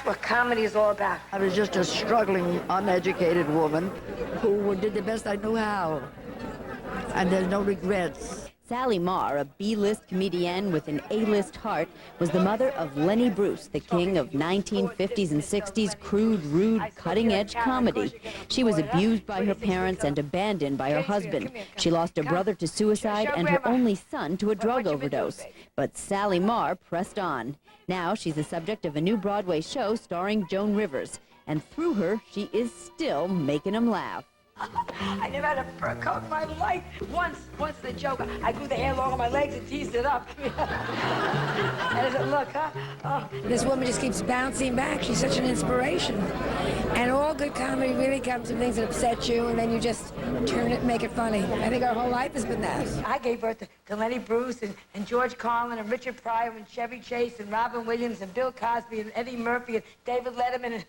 what comedy is all about. I was just a struggling, uneducated woman who did the best I knew how. And there's no regrets. Sally Marr, a B-list comedienne with an A-list heart, was the mother of Lenny Bruce, the king of 1950s and 60s crude, rude, cutting-edge comedy. She was abused by her parents and abandoned by her husband. She lost a brother to suicide and her only son to a drug overdose. But Sally Marr pressed on. Now she's the subject of a new Broadway show starring Joan Rivers. And through her, she is still making them laugh. I never had a fur coat in my life. Once the joke, I grew the hair long on my legs and teased it up. How does it look, huh? Oh. This woman just keeps bouncing back. She's such an inspiration. And all good comedy really comes from things that upset you, and then you just turn it and make it funny. I think our whole life has been that. I gave birth to Lenny Bruce and George Carlin and Richard Pryor and Chevy Chase and Robin Williams and Bill Cosby and Eddie Murphy and David Letterman. And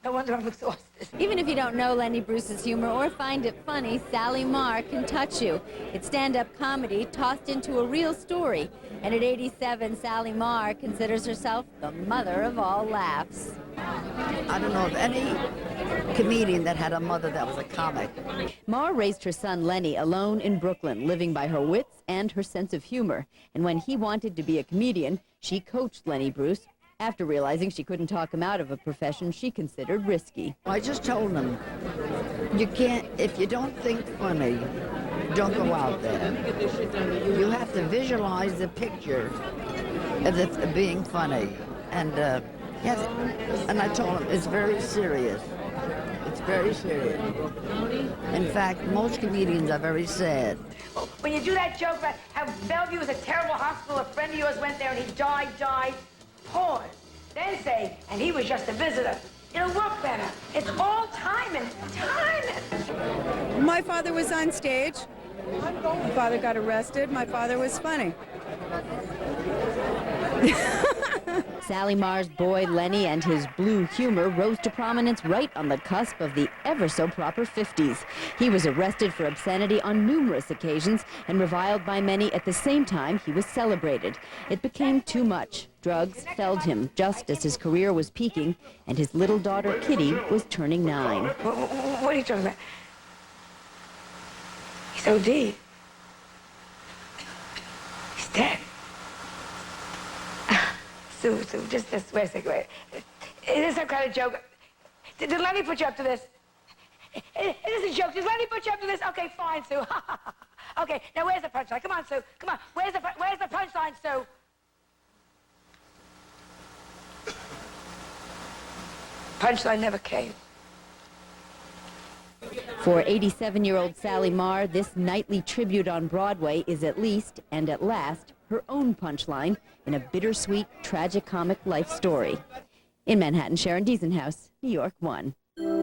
no wonder I'm exhausted. Even if you don't know Lenny Bruce's humor or find it funny, Sally Marr can touch you. It's stand-up comedy tossed into a real story. And at 87, Sally Marr considers herself the mother of all laughs. I don't know of any comedian that had a mother that was a comic. Marr raised her son Lenny alone in Brooklyn, living by her wits and her sense of humor. And when he wanted to be a comedian, she coached Lenny Bruce, after realizing she couldn't talk him out of a profession she considered risky. I just told him, you can't, if you don't think funny, don't go out there. You have to visualize the picture of it being funny. And yes, and I told him, it's very serious. It's very serious. In fact, most comedians are very sad. When you do that joke about how Bellevue was a terrible hospital, a friend of yours went there and he died. Pause. Then say, and he was just a visitor. It'll work better. It's all timing. My father was on stage. My father got arrested. My father was funny. Sally Marr's boy Lenny and his blue humor rose to prominence right on the cusp of the ever-so-proper 50s. He was arrested for obscenity on numerous occasions and reviled by many at the same time he was celebrated. It became too much. Drugs felled him just as his career was peaking and his little daughter Kitty was turning 9. What are you talking about? He's OD. He's dead. Sue, just wait a second, wait. Is this some kind of joke? Did Lenny put you up to this? It is a joke. Did Lenny put you up to this? Okay, fine, Sue. Okay, now where's the punchline? Come on, Sue. Come on. Where's the punchline, Sue? Punchline never came. For 87-year-old Sally Marr, this nightly tribute on Broadway is at least, and at last, her own punchline in a bittersweet, tragicomic life story. In Manhattan, Sharon Diesenhaus, New York 1.